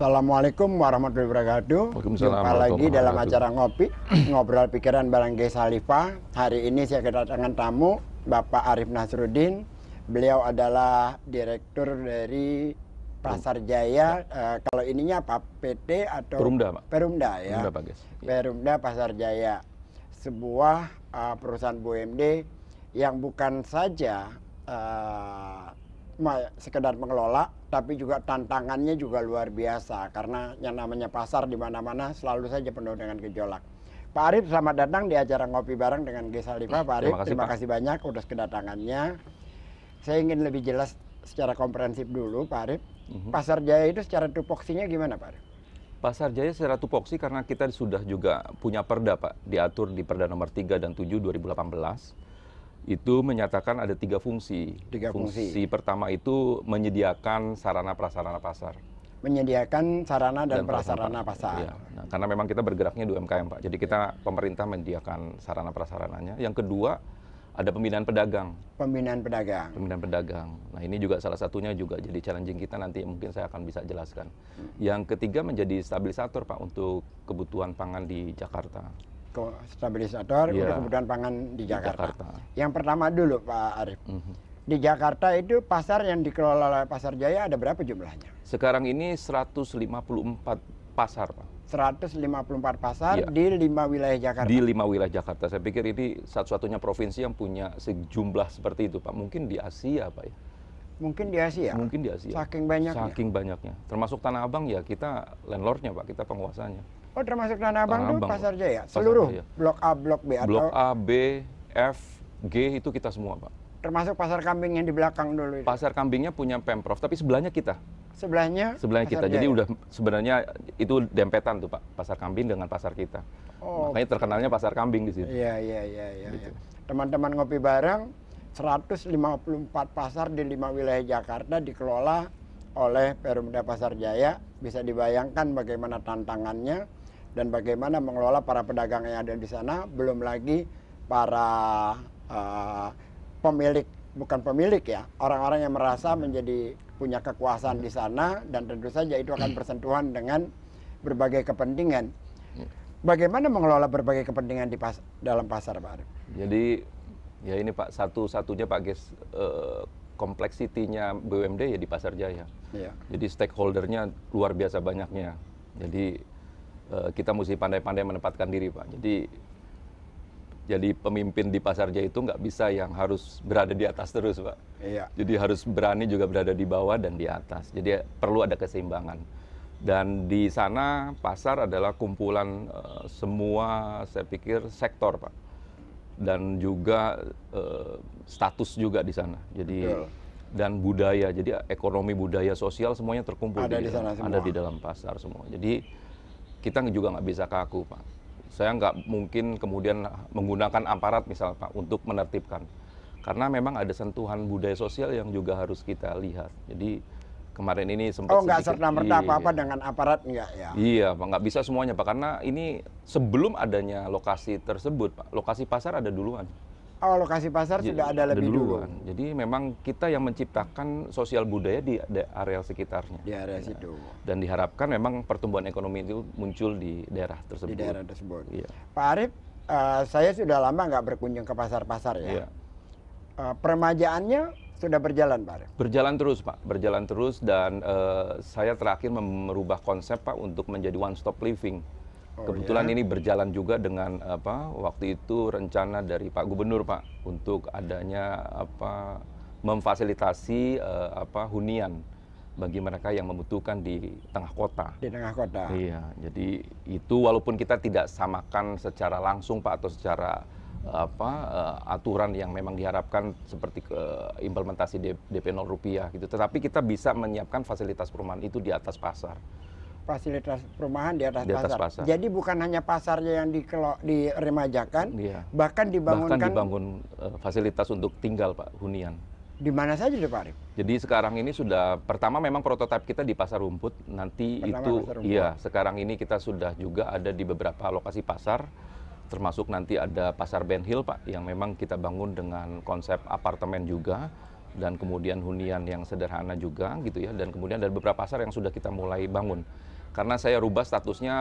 Assalamualaikum warahmatullahi wabarakatuh. Waalaikumsalam Jumpa lagi warahmatullahi dalam wabarakatuh. acara ngopi, ngobrol pikiran bareng Ges Khalifah. Hari ini saya kedatangan tamu, Bapak Arif Nasruddin. Beliau adalah direktur dari Pasar Jaya. Kalau ininya apa? PT atau Perumda, Pak. Perumda ya. Perumda, Pak Ges. Perumda Pasar Jaya. Sebuah perusahaan BUMD yang bukan saja sekedar mengelola, tapi juga tantangannya juga luar biasa karena yang namanya pasar di mana-mana selalu saja penuh dengan gejolak. Pak Arif, selamat datang di acara ngopi bareng dengan Ges Khalifah. Pak Arif, terima kasih banyak atas kedatangannya. Saya ingin lebih jelas secara komprehensif dulu, Pak Arif. Pasar Jaya itu secara tupoksinya gimana, Pak Arif? Pasar Jaya secara tupoksi karena kita sudah juga punya perda, Pak, diatur di Perda nomor 3 dan 7 2018. Itu menyatakan ada 3 fungsi. Fungsi pertama itu menyediakan sarana prasarana pasar. Menyediakan sarana dan prasarana pasar. Ya, nah, karena memang kita bergeraknya di UMKM, Pak. Jadi kita pemerintah menyediakan sarana prasarananya. Yang kedua ada pembinaan pedagang. Pembinaan pedagang. Pembinaan pedagang. Nah ini juga salah satunya juga jadi challenging kita nanti mungkin saya akan bisa jelaskan. Yang ketiga menjadi stabilisator, Pak, untuk kebutuhan pangan di Jakarta. Stabilisator untuk kebutuhan pangan di Jakarta. Yang pertama dulu, Pak Arif. Di Jakarta itu pasar yang dikelola oleh Pasar Jaya ada berapa jumlahnya? Sekarang ini 154 pasar, Pak. 154 pasar di 5 wilayah Jakarta. Di 5 wilayah Jakarta. Saya pikir ini satu-satunya provinsi yang punya sejumlah seperti itu, Pak. Mungkin di Asia, Pak ya. Mungkin di Asia? Mungkin di Asia. Saking banyaknya? Saking banyaknya. Termasuk Tanah Abang ya kita landlordnya, Pak. Kita penguasanya. Oh, termasuk Tanah Abang itu Pasar Jaya? Pasar Seluruh Jaya. Blok A, Blok B? Blok A, B, F, G itu kita semua, Pak. Termasuk Pasar Kambing yang di belakang dulu itu? Pasar Kambingnya punya Pemprov, tapi sebelahnya kita. Sebelahnya kita. Jadi udah sebenarnya itu dempetan tuh, Pak. Pasar Kambing dengan pasar kita. Oh, makanya terkenalnya Pasar Kambing di sini. Iya. Gitu. Teman-teman ngopi bareng, 154 pasar di 5 wilayah Jakarta dikelola oleh Perumda Pasar Jaya. Bisa dibayangkan bagaimana tantangannya dan bagaimana mengelola para pedagang yang ada di sana. Belum lagi para pemilik, bukan pemilik ya, orang-orang yang merasa menjadi punya kekuasaan di sana, dan tentu saja itu akan bersentuhan dengan berbagai kepentingan. Bagaimana mengelola berbagai kepentingan di dalam pasar, Pak Arif? Jadi ya ini, Pak, satu-satunya, Pak Ges, kompleksitinya BUMD ya di Pasar Jaya. Iya. Jadi stakeholdernya luar biasa banyaknya. Jadi kita mesti pandai-pandai menempatkan diri, Pak. Jadi pemimpin di Pasar Jaya itu nggak bisa yang harus berada di atas terus, Pak. Iya. Jadi harus berani juga berada di bawah dan di atas. Jadi perlu ada keseimbangan. Dan di sana pasar adalah kumpulan semua, saya pikir, sektor, Pak. Dan juga status juga di sana. Jadi dan budaya. Jadi ekonomi, budaya, sosial semuanya terkumpul ada di sana semua. Ada di dalam pasar semua. Jadi kita juga nggak bisa kaku, Pak. Saya nggak mungkin kemudian menggunakan aparat misal, Pak, untuk menertibkan. Karena memang ada sentuhan budaya sosial yang juga harus kita lihat. Jadi kemarin ini sempat nggak serta-merta apa-apa dengan aparat, enggak ya? Iya, Pak, nggak bisa semuanya, Pak. Karena ini sebelum adanya lokasi tersebut, Pak, lokasi pasar ada duluan. Oh, lokasi pasar sudah ada lebih dulu. Jadi memang kita yang menciptakan sosial budaya di area sekitarnya. Di area situ. Dan diharapkan memang pertumbuhan ekonomi itu muncul di daerah tersebut. Di daerah tersebut. Iya. Pak Arif, saya sudah lama nggak berkunjung ke pasar-pasar ya. Iya. Peremajaannya sudah berjalan, Pak Arif? Berjalan terus, Pak. Berjalan terus, dan saya terakhir merubah konsep, Pak, untuk menjadi one stop living. Kebetulan ini berjalan juga dengan waktu itu rencana dari Pak Gubernur, Pak, untuk adanya memfasilitasi hunian bagi mereka yang membutuhkan di tengah kota. Di tengah kota. Iya, jadi itu walaupun kita tidak samakan secara langsung, Pak, atau secara aturan yang memang diharapkan seperti implementasi DP 0 rupiah gitu, tetapi kita bisa menyiapkan fasilitas perumahan itu di atas pasar. Fasilitas perumahan di atas pasar. Jadi bukan hanya pasarnya yang diremajakan, bahkan dibangun fasilitas untuk tinggal, Pak, hunian. Di mana saja, Pak Arif? Jadi sekarang ini sudah, pertama memang prototipe kita di Pasar Rumput, nanti sekarang ini kita sudah juga ada di beberapa lokasi pasar, termasuk nanti ada Pasar Ben Hill, Pak, yang memang kita bangun dengan konsep apartemen juga. Dan kemudian hunian yang sederhana juga gitu ya, dan kemudian ada beberapa pasar yang sudah kita mulai bangun. Karena saya rubah statusnya,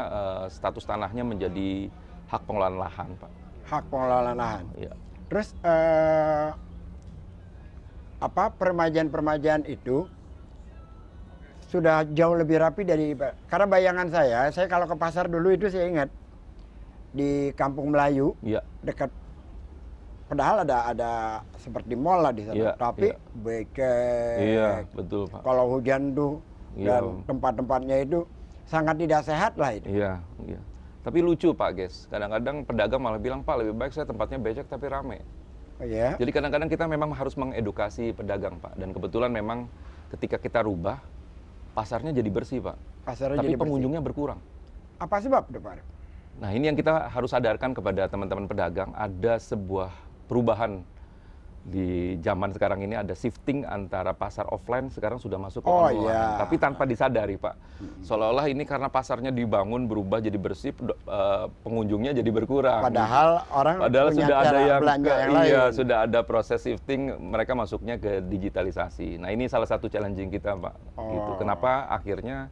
status tanahnya menjadi hak pengelolaan lahan, Pak. Hak pengelolaan lahan. Iya. Terus peremajaan-peremajaan itu sudah jauh lebih rapi dari, karena bayangan saya kalau ke pasar dulu itu saya ingat di Kampung Melayu, Iya. dekat, padahal ada seperti mall lah di sana, Iya, tapi iya. becek. Iya, betul, Pak. Kalau hujan tuh Iya. dan tempat-tempatnya itu sangat tidak sehat lah itu. Iya, iya. Tapi lucu, Pak Ges. Kadang-kadang pedagang malah bilang, Pak, lebih baik saya tempatnya becek tapi rame. Oh, ya. Jadi kadang-kadang kita memang harus mengedukasi pedagang, Pak. Dan kebetulan memang ketika kita rubah, pasarnya jadi bersih, Pak. Pasarnya Tapi jadi bersih. pengunjungnya berkurang. Apa sebab, Pak? Nah, ini yang kita harus sadarkan kepada teman-teman pedagang, ada sebuah perubahan di zaman sekarang ini, ada shifting antara pasar offline sekarang sudah masuk ke online. Iya. Tapi tanpa disadari, Pak. Seolah-olah ini karena pasarnya dibangun, berubah jadi bersih, pengunjungnya jadi berkurang. Padahal orang punya sudah ada cara yang belanja yang lain. iya, sudah ada proses shifting, mereka masuknya ke digitalisasi. Nah, ini salah satu challenging kita, Pak. Gitu. Kenapa akhirnya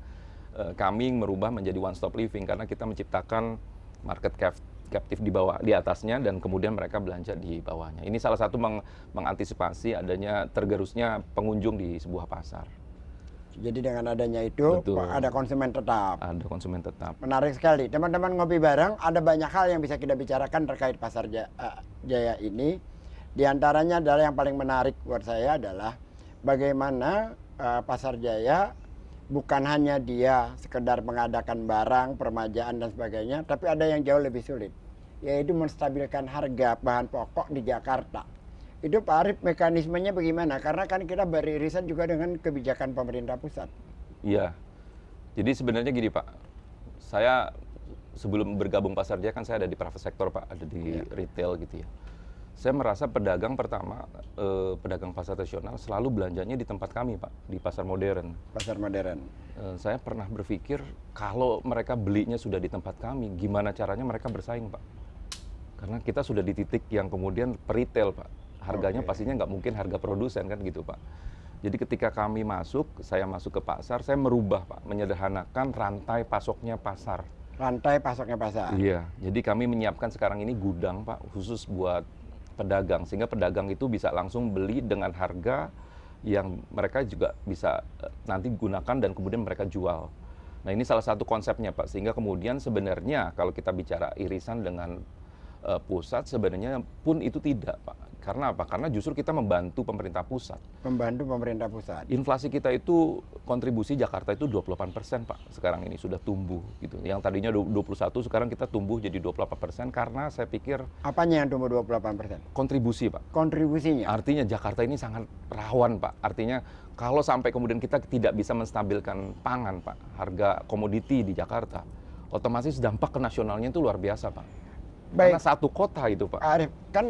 kami merubah menjadi one stop living, karena kita menciptakan market captive di bawah, di atasnya, dan kemudian mereka belanja di bawahnya. Ini salah satu mengantisipasi adanya tergerusnya pengunjung di sebuah pasar. Jadi dengan adanya itu, Betul. ada konsumen tetap. Ada konsumen tetap. Menarik sekali. Teman-teman ngopi bareng, ada banyak hal yang bisa kita bicarakan terkait pasar Jaya ini. Di antaranya adalah yang paling menarik buat saya adalah bagaimana pasar Jaya bukan hanya dia sekedar mengadakan barang, permajaan dan sebagainya, tapi ada yang jauh lebih sulit, yaitu menstabilkan harga bahan pokok di Jakarta. Itu Pak Arief, mekanismenya bagaimana? Karena kan kita beririsan juga dengan kebijakan pemerintah pusat. Iya. Jadi sebenarnya gini, Pak. Saya sebelum bergabung pasar Jaya kan saya ada di private sector, Pak, ada di retail gitu ya. Saya merasa pedagang pertama, pedagang pasar tradisional selalu belanjanya di tempat kami, Pak, di pasar modern. Pasar modern. Saya pernah berpikir kalau mereka belinya sudah di tempat kami, gimana caranya mereka bersaing, Pak? Karena kita sudah di titik yang kemudian retail, Pak. Harganya pastinya nggak mungkin harga produsen kan gitu, Pak. Jadi ketika kami masuk, saya masuk ke pasar, saya merubah, Pak, menyederhanakan rantai pasoknya pasar. Rantai pasoknya pasar. Iya, jadi kami menyiapkan sekarang ini gudang, Pak, khusus buat pedagang, sehingga pedagang itu bisa langsung beli dengan harga yang mereka juga bisa nanti gunakan dan kemudian mereka jual. Nah, ini salah satu konsepnya, Pak, sehingga kemudian sebenarnya kalau kita bicara irisan dengan pusat, sebenarnya pun itu tidak, Pak. Karena apa? Karena justru kita membantu pemerintah pusat. Membantu pemerintah pusat. Inflasi kita itu, kontribusi Jakarta itu 28%, Pak. Sekarang ini sudah tumbuh gitu. Yang tadinya 21, sekarang kita tumbuh jadi 28% karena saya pikir Apanya yang tumbuh 28%? kontribusi, Pak. Kontribusinya. Artinya Jakarta ini sangat rawan, Pak. Artinya kalau sampai kemudian kita tidak bisa menstabilkan pangan, Pak, harga komoditi di Jakarta, otomatis dampak ke nasionalnya itu luar biasa, Pak. Karena satu kota itu, Pak. Arief, kan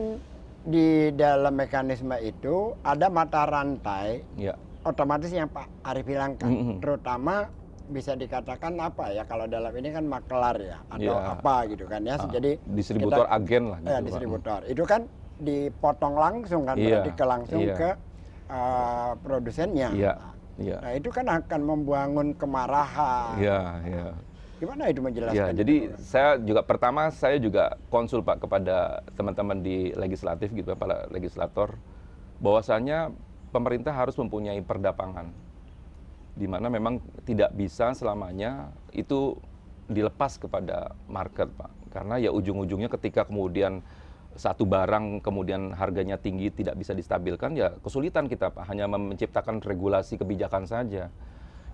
di dalam mekanisme itu ada mata rantai, Ya. otomatis yang Pak Arief bilangkan, terutama bisa dikatakan apa ya, kalau dalam ini kan makelar ya, atau apa gitu kan ya, jadi distributor agen lah gitu, ya, distributor. Itu kan dipotong langsung kan, berarti langsung ke produsennya. Iya, iya. Nah, itu kan akan membangun kemarahan. Iya, iya. Gimana itu menjelaskan? Ya, jadi saya juga konsul, Pak, kepada teman-teman di legislatif gitu, para legislator, bahwasanya pemerintah harus mempunyai perda pangan, di mana memang tidak bisa selamanya itu dilepas kepada market, Pak. Karena ya ujung-ujungnya ketika kemudian satu barang kemudian harganya tinggi tidak bisa distabilkan, ya kesulitan kita, Pak, hanya menciptakan regulasi kebijakan saja.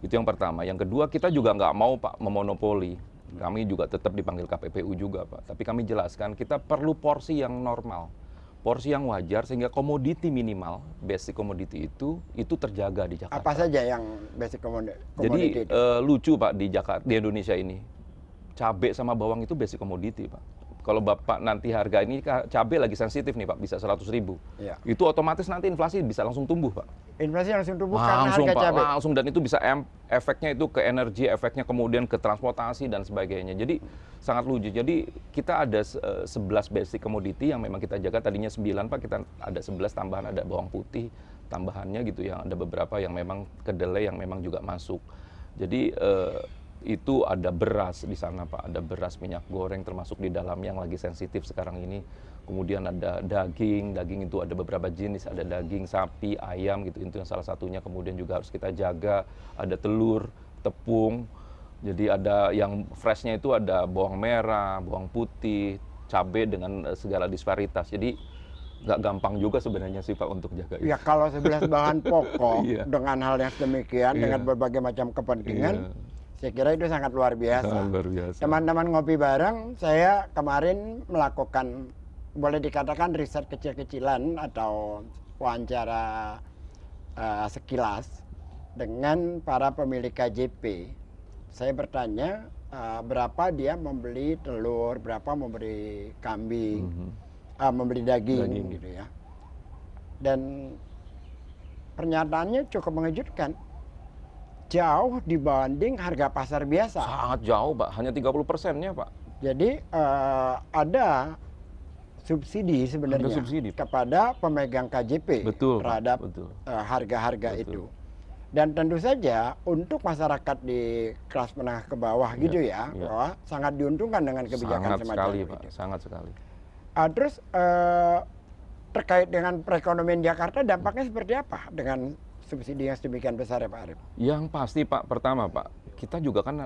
Itu yang pertama. Yang kedua, kita juga nggak mau, Pak, memonopoli. Kami juga tetap dipanggil KPPU juga, Pak. Tapi kami jelaskan, kita perlu porsi yang normal, porsi yang wajar, sehingga komoditi minimal, basic komoditi itu terjaga di Jakarta. Apa saja yang basic komoditi Jadi itu? lucu, Pak, di Jakarta, di Indonesia ini, cabai sama bawang itu basic komoditi, Pak. Kalau Bapak nanti harga ini, cabai lagi sensitif nih, Pak, bisa 100.000. Ya. Itu otomatis nanti inflasi bisa langsung tumbuh, Pak. Inflasi langsung tumbuh karena Langsung, harga Pak, cabai. langsung, dan itu bisa efeknya itu ke energi, efeknya kemudian ke transportasi dan sebagainya. Jadi sangat lucu. Jadi kita ada 11 basic commodity yang memang kita jaga. Tadinya 9, Pak, kita ada 11 tambahan, ada bawang putih tambahannya gitu, yang ada beberapa yang memang kedelai yang memang juga masuk. Jadi itu ada beras di sana Pak, ada beras, minyak goreng termasuk di dalam yang lagi sensitif sekarang ini. Kemudian ada daging itu ada beberapa jenis, ada daging sapi, ayam gitu, itu yang salah satunya. Kemudian juga harus kita jaga, ada telur, tepung. Jadi ada yang freshnya itu ada bawang merah, bawang putih, cabai dengan segala disparitas. Jadi nggak gampang juga sebenarnya sih Pak untuk jaga itu. Ya kalau 11 bahan pokok Iya. dengan hal yang sedemikian, dengan Iya. berbagai macam kepentingan, Iya. saya kira itu sangat luar biasa. Sangat luar biasa. Teman-teman ngopi bareng, saya kemarin melakukan, boleh dikatakan riset kecil-kecilan atau wawancara sekilas dengan para pemilik KJP. Saya bertanya berapa dia membeli telur, berapa membeli kambing, membeli daging gitu ya. Dan pernyataannya cukup mengejutkan. Jauh dibanding harga pasar biasa. Sangat jauh Pak, hanya 30%-nya Pak. Jadi ada subsidi sebenarnya Ada subsidi, Pak. kepada pemegang KJP Betul, Pak. terhadap Betul. harga-harga Betul. itu. Dan tentu saja untuk masyarakat di kelas menengah ke bawah Iya, gitu ya, iya. bahwa sangat diuntungkan dengan kebijakan Sangat semacam sekali itu. Pak, sangat sekali. Terus terkait dengan perekonomian Jakarta dampaknya seperti apa dengan subsidi yang sedemikian besar ya Pak Arif? Yang pasti Pak, pertama Pak, kita juga kan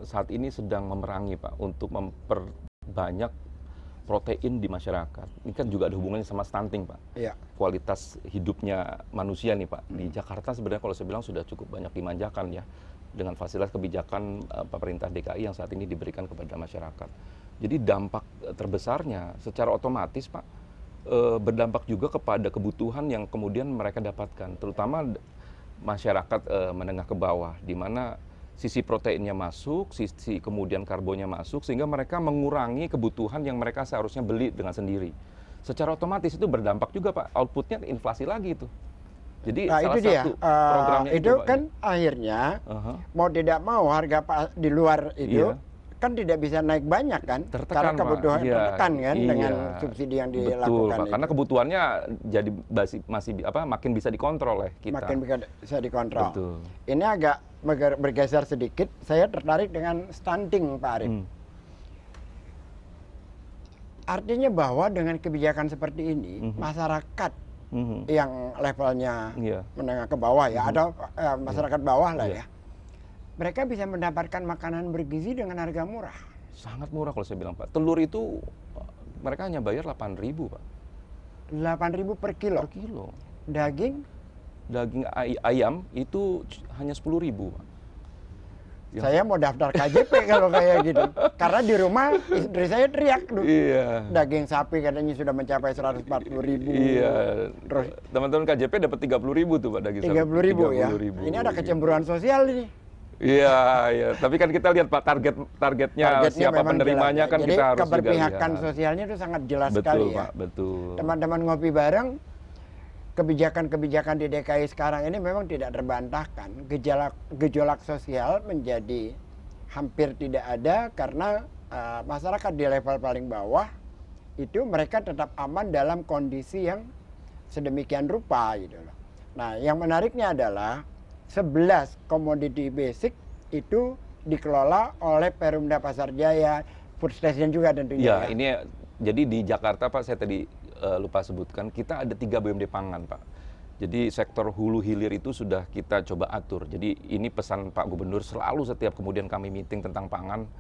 saat ini sedang memerangi Pak untuk memperbanyak protein di masyarakat. Ini kan juga ada hubungannya sama stunting Pak. Iya. Kualitas hidupnya manusia nih Pak. Di Jakarta sebenarnya kalau saya bilang sudah cukup banyak dimanjakan ya. Dengan fasilitas kebijakan pemerintah DKI yang saat ini diberikan kepada masyarakat. Jadi dampak terbesarnya secara otomatis Pak, berdampak juga kepada kebutuhan yang kemudian mereka dapatkan. Terutama masyarakat menengah ke bawah, di mana sisi proteinnya masuk, sisi kemudian karbonnya masuk, sehingga mereka mengurangi kebutuhan yang mereka seharusnya beli dengan sendiri. Secara otomatis itu berdampak juga Pak, outputnya inflasi lagi itu. Jadi Nah salah itu dia, satu programnya itu Pak, kan ya. akhirnya Aha. mau tidak mau harga di luar itu Iya. kan tidak bisa naik banyak kan, Tertekan, karena Pak. kebutuhan Iya, tertekan kan iya. dengan subsidi yang Betul, dilakukan Pak. itu. Karena kebutuhannya jadi masih makin bisa dikontrol oleh kita. Makin bisa dikontrol. Betul. Ini agak bergeser sedikit, saya tertarik dengan stunting Pak Arif. Artinya bahwa dengan kebijakan seperti ini, masyarakat yang levelnya Iya. menengah ke bawah ya, atau masyarakat bawah lah Iya. ya, mereka bisa mendapatkan makanan bergizi dengan harga murah. Sangat murah kalau saya bilang Pak. Telur itu mereka hanya bayar 8.000 Pak. 8.000 per kilo. Per kilo. Daging, Ayam itu hanya 10.000 Pak. Ya. saya mau daftar KJP kalau kayak gitu. Karena di rumah istri saya teriak tuh. Iya. Daging sapi katanya sudah mencapai 140.000. Iya. Terus Teman-teman KJP dapat 30.000 tuh Pak daging sapi. 30.000 ya. 30.000. Ini ada kecemburuan sosial ini. Iya, iya. Tapi kan kita lihat Pak targetnya siapa memang penerimanya jelas. kan Jadi kita harus juga keberpihakan lihat. sosialnya itu sangat jelas Betul sekali Pak, ya. betul. Teman-teman ngopi bareng, kebijakan-kebijakan di DKI sekarang ini memang tidak terbantahkan. Gejolak sosial menjadi hampir tidak ada karena masyarakat di level paling bawah itu mereka tetap aman dalam kondisi yang sedemikian rupa gitu loh. Nah, yang menariknya adalah 11 komoditi basic itu dikelola oleh Perumda Pasar Jaya, Food Station juga tentunya. Ya, ini jadi di Jakarta Pak, saya tadi lupa sebutkan, kita ada 3 BUMD pangan Pak. Jadi sektor hulu hilir itu sudah kita coba atur. Jadi ini pesan Pak Gubernur selalu setiap kemudian kami meeting tentang pangan,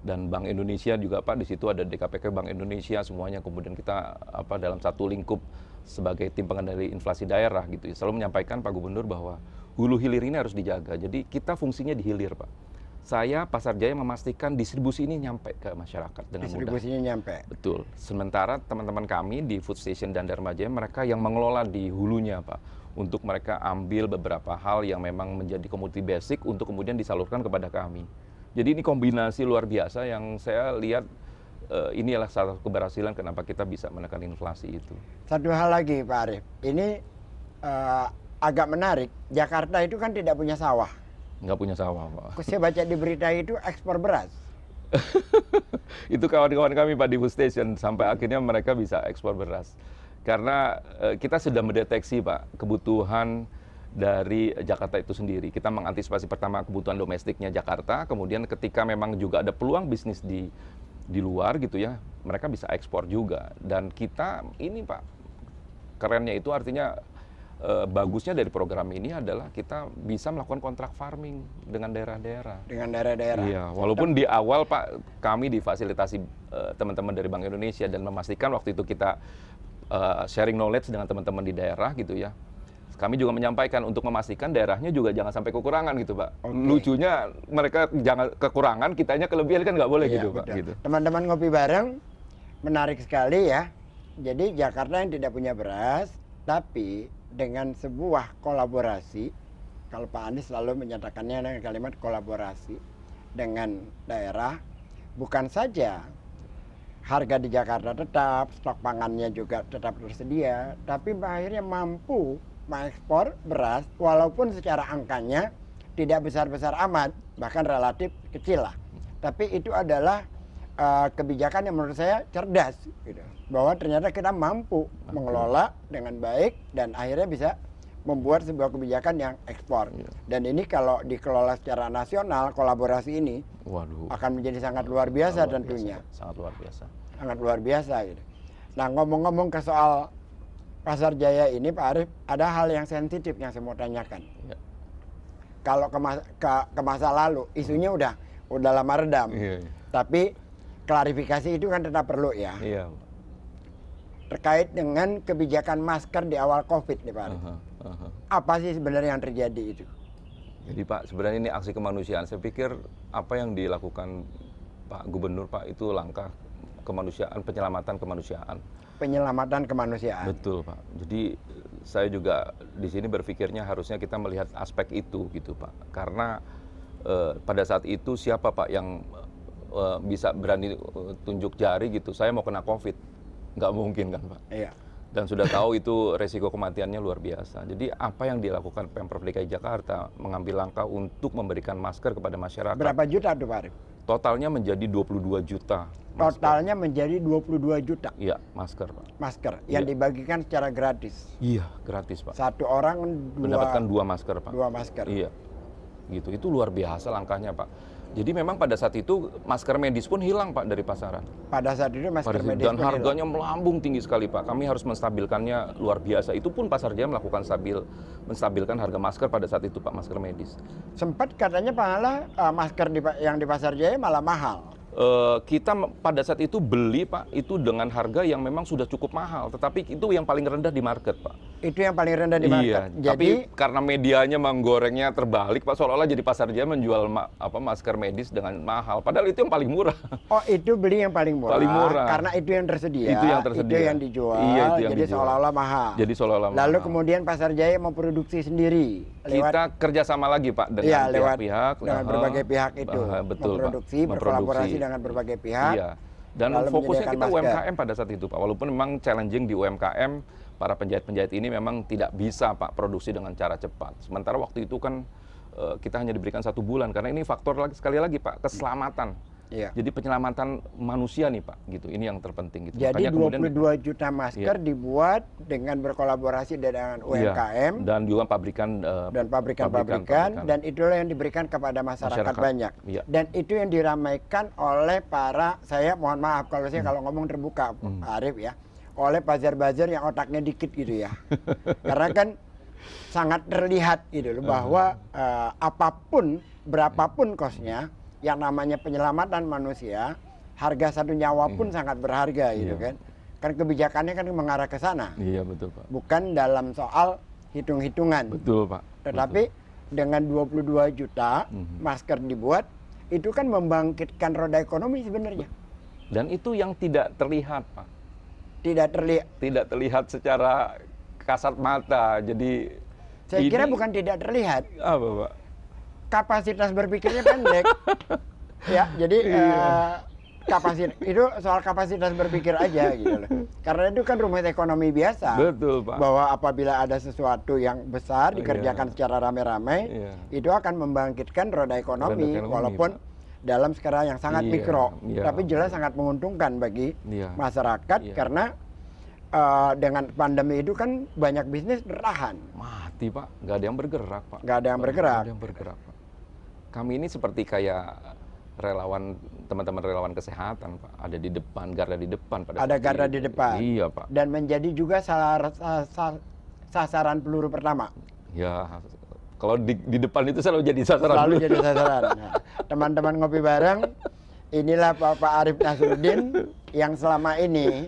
dan Bank Indonesia juga Pak, di situ ada DKPK Bank Indonesia, semuanya kemudian kita dalam satu lingkup sebagai tim pengendali inflasi daerah gitu. Selalu menyampaikan Pak Gubernur bahwa hulu hilir ini harus dijaga. Jadi kita fungsinya di hilir Pak. Saya Pasar Jaya memastikan distribusi ini nyampe ke masyarakat dengan mudah. Distribusinya nyampe. Betul. Sementara teman-teman kami di Food Station dan Dharma Jaya, mereka yang mengelola di hulunya Pak. Untuk mereka ambil beberapa hal yang memang menjadi komoditi basic untuk kemudian disalurkan kepada kami. Jadi ini kombinasi luar biasa yang saya lihat ini adalah salah satu keberhasilan kenapa kita bisa menekan inflasi itu. Satu hal lagi Pak Arif, ini agak menarik. Jakarta itu kan tidak punya sawah. Nggak punya sawah Pak. Saya baca di berita itu ekspor beras. Itu kawan-kawan kami Pak di Food Station, sampai akhirnya mereka bisa ekspor beras. Karena kita sudah mendeteksi Pak kebutuhan dari Jakarta itu sendiri. Kita mengantisipasi pertama kebutuhan domestiknya Jakarta, kemudian ketika memang juga ada peluang bisnis di luar gitu ya, mereka bisa ekspor juga. Dan kita ini Pak, kerennya itu artinya bagusnya dari program ini adalah kita bisa melakukan kontrak farming dengan daerah-daerah. Dengan daerah-daerah. Iya, walaupun di awal Pak, kami difasilitasi teman-teman dari Bank Indonesia dan memastikan waktu itu kita sharing knowledge dengan teman-teman di daerah gitu ya. Kami juga menyampaikan untuk memastikan daerahnya juga jangan sampai kekurangan gitu Pak. Oke. Lucunya mereka jangan kekurangan, kitanya kelebihan kan nggak boleh Iya, gitu Pak. betul. Gitu. Teman-teman ngopi bareng, menarik sekali ya. Jadi Jakarta yang tidak punya beras, tapi dengan sebuah kolaborasi, kalau Pak Anies selalu menyatakannya dengan kalimat kolaborasi dengan daerah, bukan saja harga di Jakarta tetap, stok pangannya juga tetap tersedia, tapi akhirnya mampu mengekspor beras walaupun secara angkanya tidak besar-besar amat, bahkan relatif kecil lah. Tapi itu adalah kebijakan yang menurut saya cerdas, gitu. Bahwa ternyata kita mampu mengelola dengan baik dan akhirnya bisa membuat sebuah kebijakan yang ekspor. Dan ini kalau dikelola secara nasional, kolaborasi ini akan menjadi sangat luar biasa tentunya. Sangat luar biasa. Sangat luar biasa gitu. Nah, ngomong-ngomong ke soal Pasar Jaya ini Pak Arief, ada hal yang sensitif yang saya mau tanyakan. Ya. Kalau ke masa lalu, isunya udah lama redam. Iya. Tapi klarifikasi itu kan tetap perlu ya. Iya. Terkait dengan kebijakan masker di awal COVID nih Pak Arief. Apa sih sebenarnya yang terjadi itu? Jadi Pak, sebenarnya ini aksi kemanusiaan. Saya pikir apa yang dilakukan Pak Gubernur Pak itu langkah kemanusiaan, penyelamatan kemanusiaan. Penyelamatan kemanusiaan. Betul Pak. Jadi saya juga di sini berpikirnya harusnya kita melihat aspek itu gitu Pak. Karena pada saat itu siapa Pak yang bisa berani tunjuk jari gitu, saya mau kena COVID. Nggak mungkin kan Pak. Iya. Dan sudah tahu itu resiko kematiannya luar biasa. Jadi apa yang dilakukan Pemprov DKI Jakarta mengambil langkah untuk memberikan masker kepada masyarakat. Berapa juta tuh Pak Arief? Totalnya menjadi 22 juta. Masker. Totalnya menjadi 22 juta. Iya, masker Pak. Masker yang dibagikan secara gratis. Iya, gratis Pak. Satu orang Mendapatkan 2 masker Pak. 2 masker. Iya, gitu. Itu luar biasa langkahnya Pak. Jadi memang pada saat itu masker medis pun hilang Pak dari pasaran. Pada saat itu masker medis Dan pun harganya hilang. melambung tinggi sekali Pak. Kami harus menstabilkannya luar biasa. Itu pun Pasar Jaya melakukan menstabilkan harga masker pada saat itu Pak, masker medis. Sempat katanya malah masker yang di Pasar Jaya malah mahal. Kita pada saat itu beli Pak, itu dengan harga yang memang sudah cukup mahal. Tetapi itu yang paling rendah di market Pak. Itu yang paling rendah di market. Iya, tapi karena medianya menggorengnya terbalik Pak, seolah-olah jadi Pasar Jaya menjual masker medis dengan mahal. Padahal itu yang paling murah. Oh, itu beli yang paling murah. Paling murah. Karena itu yang tersedia. Itu yang tersedia. Itu yang dijual. Iya, itu yang jadi dijual. seolah-olah mahal. Jadi seolah-olah Lalu mahal. kemudian Pasar Jaya memproduksi sendiri. Kita kerjasama lagi Pak dengan pihak-pihak. Dengan berbagai pihak itu. Betul memproduksi, Pak. berkolaborasi dengan berbagai pihak. Iya. Dan lalu fokusnya kita menyediakan masker. UMKM pada saat itu Pak. Walaupun memang challenging di UMKM, para penjahit-penjahit ini memang tidak bisa Pak produksi dengan cara cepat. Sementara waktu itu kan kita hanya diberikan 1 bulan karena ini faktor sekali lagi Pak, keselamatan. Iya. Jadi penyelamatan manusia nih Pak, gitu. Ini yang terpenting gitu. Jadi makanya 22 juta masker dibuat dengan berkolaborasi dengan UMKM dan juga pabrikan dan pabrikan-pabrikan dan itulah yang diberikan kepada masyarakat banyak. Iya. Dan itu yang diramaikan oleh para, saya mohon maaf kalau saya kalau ngomong terbuka Pak Arief ya, oleh buzzer-buzzer yang otaknya dikit gitu ya. Karena kan sangat terlihat gitu loh bahwa apapun berapapun kosnya, yang namanya penyelamatan manusia, harga satu nyawa pun sangat berharga gitu kan. Kan kebijakannya kan mengarah ke sana. Iya betul Pak. Bukan dalam soal hitung-hitungan. Betul Pak. Tetapi dengan 22 juta masker dibuat, itu kan membangkitkan roda ekonomi sebenarnya. Dan itu yang tidak terlihat Pak. Tidak terlihat secara kasat mata. Jadi saya kira bukan tidak terlihat. Apa Pak? Kapasitas berpikirnya pendek. Ya, jadi kapasitas itu soal kapasitas berpikir aja gitu loh. Karena itu kan rumus ekonomi biasa. Betul Pak. Bahwa apabila ada sesuatu yang besar dikerjakan secara rame-rame, itu akan membangkitkan roda ekonomi walaupun dalam skala yang sangat mikro, tapi jelas sangat menguntungkan bagi masyarakat karena dengan pandemi itu kan banyak bisnis bertahan. Mati Pak, nggak ada yang bergerak Pak. Nggak ada yang bergerak. Nggak ada yang bergerak Pak. Kami ini seperti kayak relawan, teman-teman relawan kesehatan Pak. Ada di depan, garda di depan. Ada garda di depan. Iya Pak. Dan menjadi juga sasaran peluru pertama. Ya, kalau di depan itu selalu jadi sasaran. Selalu jadi sasaran. Nah, teman-teman ngopi bareng, inilah Pak Arief Nasruddin yang selama ini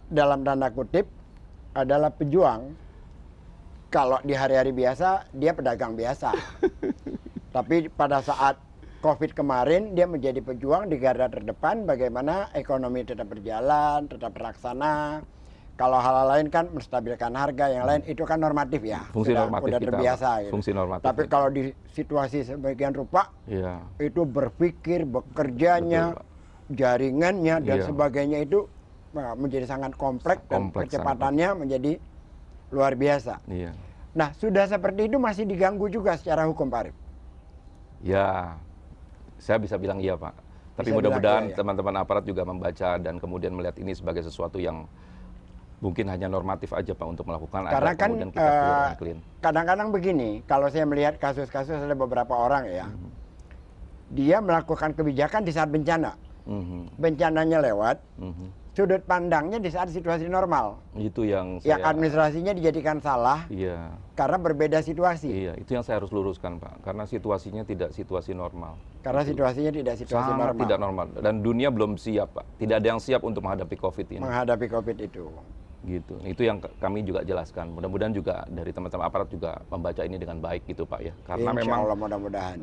dalam tanda kutip adalah pejuang. Kalau di hari-hari biasa dia pedagang biasa. Tapi pada saat COVID kemarin dia menjadi pejuang di garda terdepan bagaimana ekonomi tetap berjalan, tetap terlaksana. Kalau hal lain kan menstabilkan harga, yang lain itu kan normatif ya. Fungsi normatif udah kita, terbiasa gitu. Fungsi normatif. Tapi kalau di situasi sebagian rupa, iya, itu berpikir, bekerjanya, betul, jaringannya dan Iya. sebagainya itu menjadi sangat kompleks dan Kompleks, percepatannya menjadi luar biasa. Iya. Nah, sudah seperti itu masih diganggu juga secara hukum, Pak Arief? Ya, saya bisa bilang iya Pak. Tapi Bisa mudah-mudahan bilang iya, ya. teman-teman aparat juga membaca dan kemudian melihat ini sebagai sesuatu yang mungkin hanya normatif aja Pak untuk melakukan. Karena agar kan kemudian kita clear and clean. kadang-kadang begini, kalau saya melihat kasus-kasus ada beberapa orang ya, dia melakukan kebijakan di saat bencana. Mhm, Bencananya lewat, mhm. sudut pandangnya di saat situasi normal. Itu yang Yang saya, administrasinya dijadikan salah iya, karena berbeda situasi. iya, itu yang saya harus luruskan Pak. Karena situasinya tidak situasi normal. Karena situasinya tidak situasi Sangat normal. tidak normal. Dan dunia belum siap Pak. Tidak ada yang siap untuk menghadapi COVID ini. Menghadapi COVID itu. Gitu. Itu yang kami juga jelaskan. Mudah-mudahan juga dari teman-teman aparat juga membaca ini dengan baik gitu Pak ya. Karena Insya memang Allah mudah-mudahan.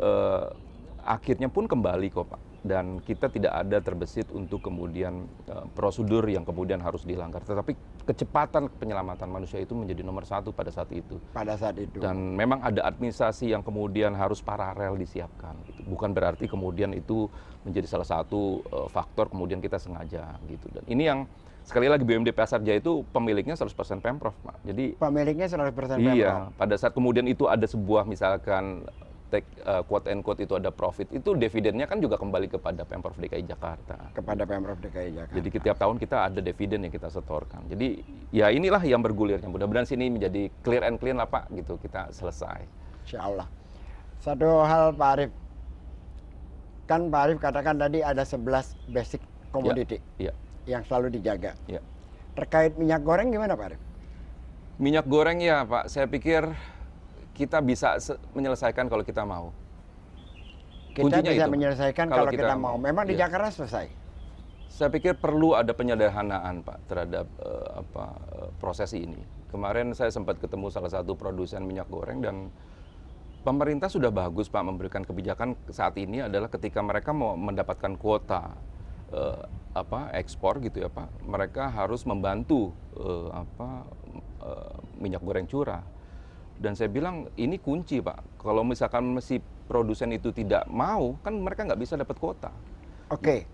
akhirnya pun kembali kok Pak. Dan kita tidak ada terbesit untuk kemudian prosedur yang kemudian harus dilanggar. Tetapi kecepatan penyelamatan manusia itu menjadi nomor satu pada saat itu. Pada saat itu. Dan memang ada administrasi yang kemudian harus paralel disiapkan. Gitu. Bukan berarti kemudian itu menjadi salah satu faktor kemudian kita sengaja gitu. Dan ini yang sekali lagi BUMD Pasar Jaya itu pemiliknya 100% Pemprov Pak. Jadi pemiliknya 100% Pemprov. iya, pada saat kemudian itu ada sebuah misalkan quote and quote itu ada profit, itu dividennya kan juga kembali kepada Pemprov DKI Jakarta. Kepada Pemprov DKI Jakarta. Jadi setiap tahun kita ada dividen yang kita setorkan. Jadi ya inilah yang bergulirnya. Mudah-mudahan sini menjadi clear and clean lah Pak, gitu kita selesai. Insya Allah. Satu hal Pak Arief, kan Pak Arief katakan tadi ada 11 basic commodity Iya, yang selalu dijaga. iya. Terkait minyak goreng gimana Pak Arief? Minyak goreng ya Pak, saya pikir kita bisa menyelesaikan kalau kita mau. Kita Kuncinya bisa itu, menyelesaikan kalau kalau kita kita mau. mau. Memang di Iya. Jakarta selesai. Saya pikir perlu ada penyederhanaan Pak terhadap proses ini. Kemarin saya sempat ketemu salah satu produsen minyak goreng dan pemerintah sudah bagus Pak memberikan kebijakan saat ini adalah ketika mereka mau mendapatkan kuota ekspor gitu ya Pak, mereka harus membantu minyak goreng curah. Dan saya bilang ini kunci Pak. Kalau misalkan si produsen itu tidak mau, kan mereka nggak bisa dapat kuota. Oke.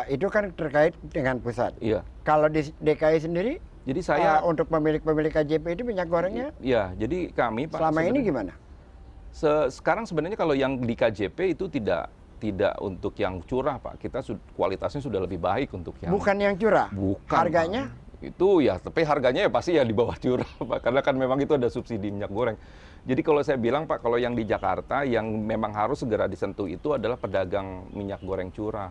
Itu kan terkait dengan pusat. Iya. Kalau di DKI sendiri, Jadi saya, untuk pemilik-pemilik KJP itu minyak gorengnya ya, jadi kami Pak. selama ini sebenarnya- gimana? Sekarang sebenarnya kalau yang di KJP itu tidak untuk yang curah Pak. Kita kualitasnya sudah lebih baik untuk yang Bukan yang curah. bukan. Harganya? Pak. Itu ya, tapi harganya ya pasti ya di bawah curah Pak. Karena kan memang itu ada subsidi minyak goreng. Jadi kalau saya bilang Pak, kalau yang di Jakarta yang memang harus segera disentuh itu adalah pedagang minyak goreng curah.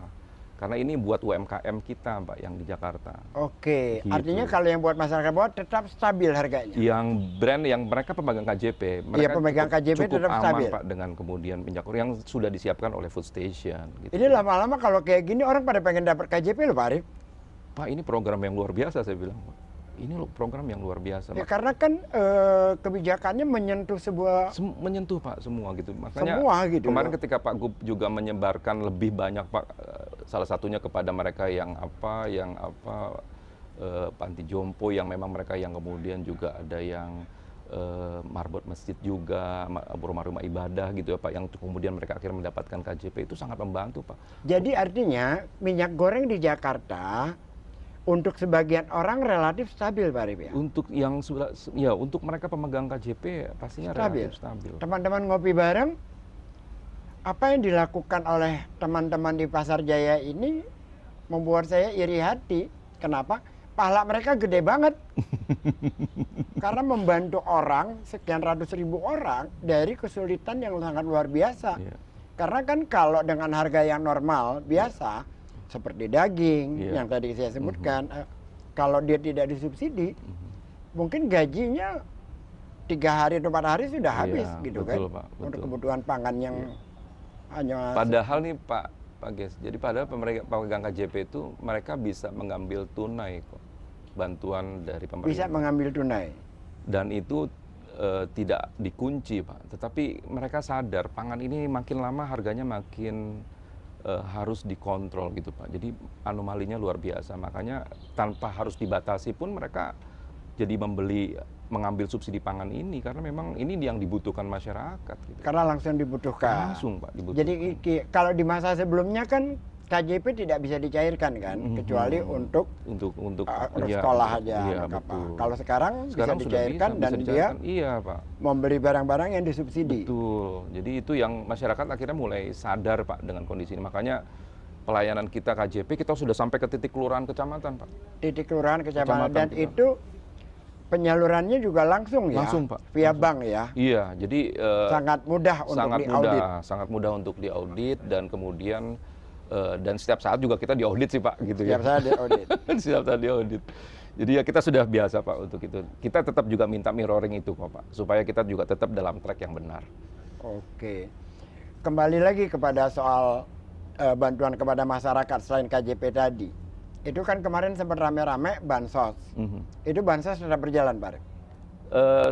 Karena ini buat UMKM kita Pak yang di Jakarta. Oke. Gitu. Artinya kalau yang buat masyarakat bawah tetap stabil harganya. Yang brand yang mereka pemegang KJP, mereka pemegang KJP cukup tetap aman stabil. Pak dengan kemudian minyak goreng yang sudah disiapkan oleh food station. Gitu. Ini lama-lama kalau kayak gini orang pada pengen dapat KJP loh Pak Arief. Pak ini program yang luar biasa saya bilang Pak. Ini loh program yang luar biasa Ya Pak. karena kan kebijakannya menyentuh sebuah Menyentuh Pak semua gitu. Makanya semua gitu. kemarin loh. ketika Pak Gub juga menyebarkan lebih banyak Pak, salah satunya kepada mereka yang panti jompo yang memang mereka yang kemudian juga ada yang marbot masjid juga, rumah-rumah ibadah gitu ya Pak, yang kemudian mereka akhirnya mendapatkan KJP itu sangat membantu Pak. Jadi artinya minyak goreng di Jakarta untuk sebagian orang relatif stabil Pak Arief ya. Untuk yang sudah, ya untuk mereka pemegang KJP pastinya Stabil. relatif stabil. Teman-teman ngopi bareng, apa yang dilakukan oleh teman-teman di Pasar Jaya ini membuat saya iri hati. Kenapa? pahala mereka gede banget. Karena membantu orang, sekian ratus ribu orang, dari kesulitan yang sangat luar biasa. Iya. Karena kan kalau dengan harga yang normal, biasa, seperti daging, Iya. yang tadi saya sebutkan, kalau dia tidak disubsidi, mungkin gajinya 3 hari atau 4 hari sudah habis, Iya, gitu betul, kan. Pak, Untuk betul. kebutuhan pangan yang hanya... Padahal nih Pak Ges, jadi padahal pemegang KJP itu mereka bisa mengambil tunai kok, bantuan dari pemerintah. bisa mengambil tunai. Dan itu tidak dikunci Pak, tetapi mereka sadar pangan ini makin lama harganya makin harus dikontrol gitu Pak. Jadi anomalinya luar biasa, makanya tanpa harus dibatasi pun mereka jadi mengambil subsidi pangan ini karena memang ini yang dibutuhkan masyarakat. Gitu. Karena langsung dibutuhkan. Langsung Pak dibutuhkan. Jadi kalau di masa sebelumnya kan KJP tidak bisa dicairkan kan, kecuali untuk iya, sekolah aja. Iya, anak apa. betul. Kalau sekarang bisa sudah dicairkan dan bisa dia dicairkan. Iya Pak. membeli barang-barang yang disubsidi. Betul. Jadi itu yang masyarakat akhirnya mulai sadar Pak dengan kondisi ini. Makanya pelayanan kita KJP kita sudah sampai ke titik kelurahan kecamatan Pak. Titik kelurahan kecamatan dan kita. itu penyalurannya juga langsung ya. Langsung Pak. Via bank ya. Iya. Jadi Sangat mudah untuk diaudit. sangat mudah untuk diaudit dan kemudian dan setiap saat juga kita diaudit sih Pak gitu ya. Setiap saat diaudit. Setiap saat diaudit. Jadi ya kita sudah biasa Pak untuk itu. Kita tetap juga minta mirroring itu kok Pak, supaya kita juga tetap dalam track yang benar. Oke. Kembali lagi kepada soal bantuan kepada masyarakat selain KJP tadi. Itu kan kemarin sempat rame-rame bansos. Itu bansos sudah berjalan Pak?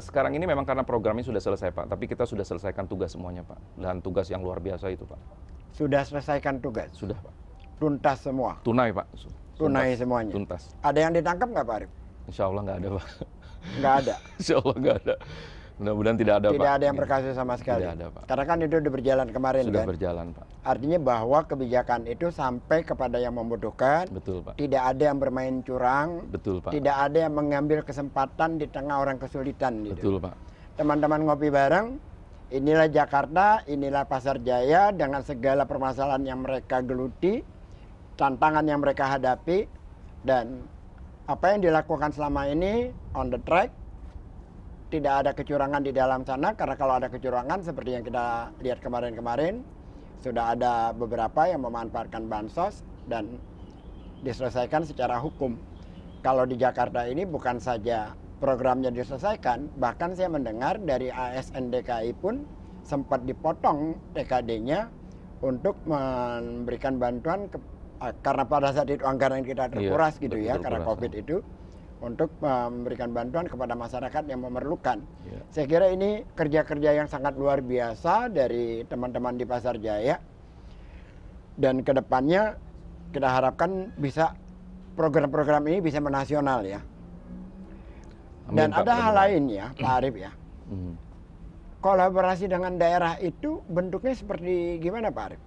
Sekarang ini memang karena programnya sudah selesai Pak, tapi kita sudah selesaikan tugas semuanya Pak. Dan tugas yang luar biasa itu Pak. Sudah selesaikan tugas? Sudah Pak. Tuntas semua? Tunai Pak. Tunai semuanya? Tuntas. Ada yang ditangkap nggak Pak Arif? Insya Allah nggak ada Pak. Nggak ada? Insya Allah nggak ada. Mudah-mudahan tidak ada Pak. Tidak ada yang berkasus sama sekali? Tidak ada Pak. Karena kan itu sudah berjalan kemarin Sudah kan? berjalan Pak. Artinya bahwa kebijakan itu sampai kepada yang membutuhkan. Betul Pak. Tidak ada yang bermain curang. Betul Pak. Tidak ada yang mengambil kesempatan di tengah orang kesulitan. Gitu. Betul Pak. Teman-teman ngopi bareng, inilah Jakarta, inilah Pasar Jaya dengan segala permasalahan yang mereka geluti, tantangan yang mereka hadapi, dan apa yang dilakukan selama ini on the track. Tidak ada kecurangan di dalam sana, karena kalau ada kecurangan seperti yang kita lihat kemarin-kemarin, sudah ada beberapa yang memanfaatkan bansos dan diselesaikan secara hukum. Kalau di Jakarta ini bukan saja programnya diselesaikan, bahkan saya mendengar dari ASN DKI pun sempat dipotong TKD-nya untuk memberikan bantuan karena pada saat itu anggaran kita terkuras gitu ya, karena COVID itu, untuk memberikan bantuan kepada masyarakat yang memerlukan. Saya kira ini kerja-kerja yang sangat luar biasa dari teman-teman di Pasar Jaya, dan kedepannya kita harapkan bisa program-program ini bisa menasional ya. Amin, Dan Pak, ada hal lain ya Pak Arif ya, kolaborasi dengan daerah itu bentuknya seperti gimana Pak Arif?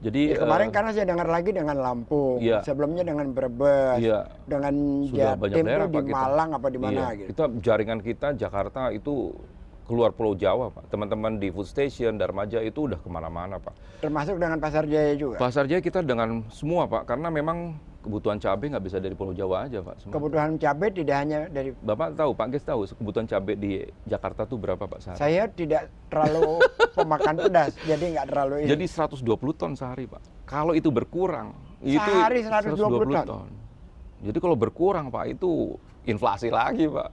Jadi kemarin karena saya dengar lagi dengan Lampung, sebelumnya dengan Brebes, dengan Jatim itu di Malang apa di mana gitu. Kita jaringan kita Jakarta itu keluar Pulau Jawa Pak. Teman-teman di Food Station, Darmaja itu udah kemana-mana Pak. Termasuk dengan Pasar Jaya juga? Pasar Jaya kita dengan semua Pak, karena memang kebutuhan cabai nggak bisa dari Pulau Jawa aja Pak. Semua. Kebutuhan cabai tidak hanya dari... Bapak tahu, Pak Ges tahu kebutuhan cabai di Jakarta tuh berapa Pak sehari? Saya tidak terlalu pemakan pedas, jadi nggak terlalu ini. Jadi 120 ton sehari Pak. Kalau itu berkurang, sehari 120 ton. Jadi kalau berkurang Pak, itu inflasi lagi Pak.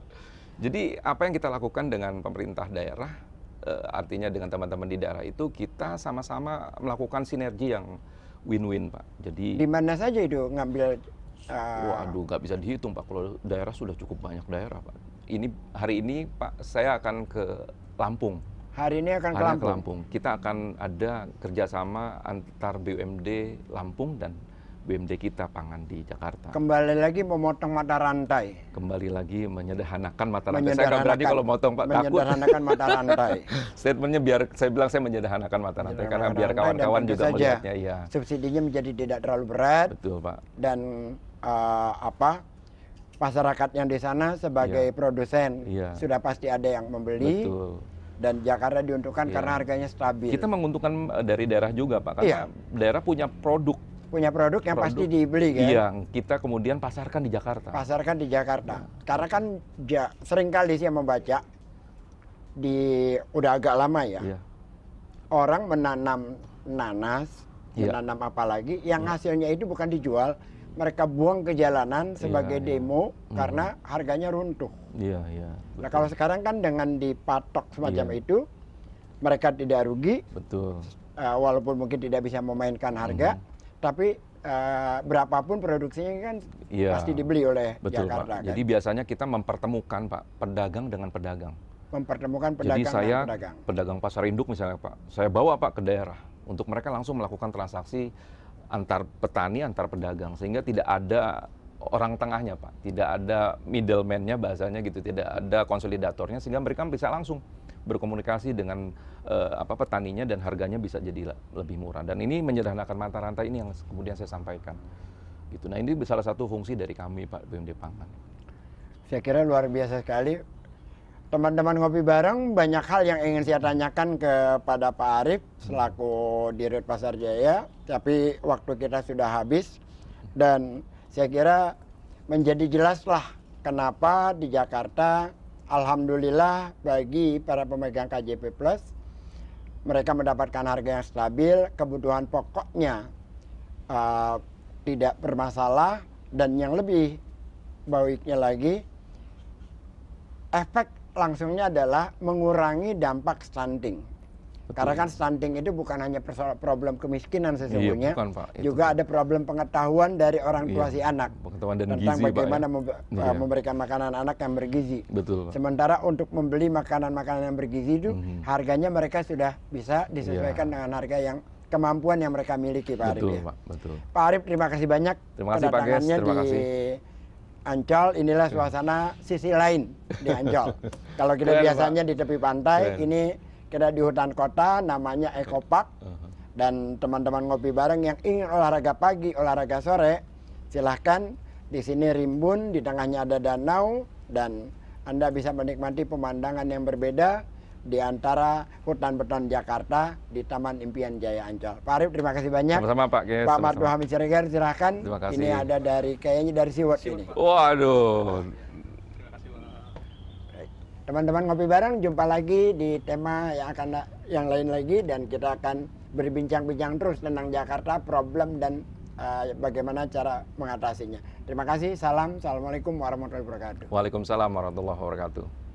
Jadi apa yang kita lakukan dengan pemerintah daerah, artinya dengan teman-teman di daerah itu, kita sama-sama melakukan sinergi yang win-win Pak. Jadi di mana saja itu ngambil? Waduh, nggak bisa dihitung Pak. Kalau daerah sudah cukup banyak daerah Pak. Hari ini Pak, saya akan ke Lampung. Hari ini akan ke Lampung. Kita akan ada kerjasama antar BUMD Lampung dan BUMD kita pangan di Jakarta. Kembali lagi memotong mata rantai. Kembali lagi menyederhanakan mata rantai. Saya nggak berani kalau motong Pak, takut. Menyederhanakan mata rantai. Statementnya biar saya bilang saya menyederhanakan mata rantai karena biar kawan-kawan juga melihatnya. Iya. Subsidinya menjadi tidak terlalu berat. Betul Pak. Dan masyarakat yang di sana sebagai produsen sudah pasti ada yang membeli. Betul. Dan Jakarta diuntungkan karena harganya stabil. Kita menguntungkan dari daerah juga Pak, karena daerah punya produk punya produk yang pasti Produk dibeli kan? Yang kita kemudian pasarkan di Jakarta. Pasarkan di Jakarta. Karena kan sering kali saya membaca udah agak lama ya. Iya. Orang menanam nanas, Iya. menanam apa lagi yang hasilnya itu bukan dijual, mereka buang ke jalanan sebagai Iya. demo karena harganya runtuh. Iya, iya. Nah, Betul. kalau sekarang kan dengan dipatok semacam Iya. itu, mereka tidak rugi, Betul. walaupun mungkin tidak bisa memainkan harga, tapi berapapun produksinya kan Iya. pasti dibeli oleh Betul, Jakarta. Pak. Kan? Jadi biasanya kita mempertemukan, Pak, pedagang dengan pedagang. Mempertemukan Jadi pedagang saya dan pedagang. pedagang pasar induk misalnya, Pak, saya bawa, Pak, ke daerah untuk mereka langsung melakukan transaksi antar petani, antar pedagang, sehingga tidak ada orang tengahnya, Pak, tidak ada middleman-nya bahasanya gitu, tidak ada konsolidatornya, sehingga mereka bisa langsung berkomunikasi dengan petaninya dan harganya bisa jadi lebih murah. Dan ini menyederhanakan mata rantai ini yang kemudian saya sampaikan. Gitu. Nah, ini salah satu fungsi dari kami, Pak, BUMD Pangan. Saya kira luar biasa sekali. Teman-teman ngopi bareng, banyak hal yang ingin saya tanyakan kepada Pak Arief selaku Dirut Pasar Jaya, tapi waktu kita sudah habis dan saya kira menjadi jelaslah kenapa di Jakarta, alhamdulillah bagi para pemegang KJP Plus, mereka mendapatkan harga yang stabil, kebutuhan pokoknya tidak bermasalah, dan yang lebih baiknya lagi, efek langsungnya adalah mengurangi dampak stunting. Betul. Karena kan stunting itu bukan hanya problem kemiskinan sesungguhnya, Iya, bukan, Pak. Itu juga ada problem pengetahuan dari orang tua Iya, si anak pengetahuan dan tentang gizi, Pak, bagaimana ya. Iya. memberikan makanan anak yang bergizi. Betul, Pak. Sementara untuk membeli makanan-makanan yang bergizi itu harganya mereka sudah bisa disesuaikan dengan harga yang kemampuan yang mereka miliki, Pak Arief. Betul, Ya. Pak. Betul. Pak Arief, terima kasih banyak Terima kasih, Pak Ges. kedatangannya Terima di kasih. Ancol. Inilah suasana sisi lain di Ancol. Kalau kita Keren, biasanya di tepi pantai, Keren. ini kita di hutan kota, namanya Ekopark. Dan teman-teman ngopi bareng yang ingin olahraga pagi, olahraga sore, silahkan. Di sini rimbun, di tengahnya ada danau, dan Anda bisa menikmati pemandangan yang berbeda di antara hutan beton Jakarta di Taman Impian Jaya Ancol. Pak Arief, terima kasih banyak. Sama-sama, Pak Ges. Pak Sama-sama. Martu Hamid Siregar, silahkan. Terima kasih. Ini ada kayaknya dari Siwot ini. Waduh. Teman-teman ngopi bareng, jumpa lagi di tema yang lain lagi, dan kita akan berbincang-bincang terus tentang Jakarta, problem dan bagaimana cara mengatasinya. Terima kasih, salam, assalamualaikum warahmatullahi wabarakatuh. Waalaikumsalam warahmatullahi wabarakatuh.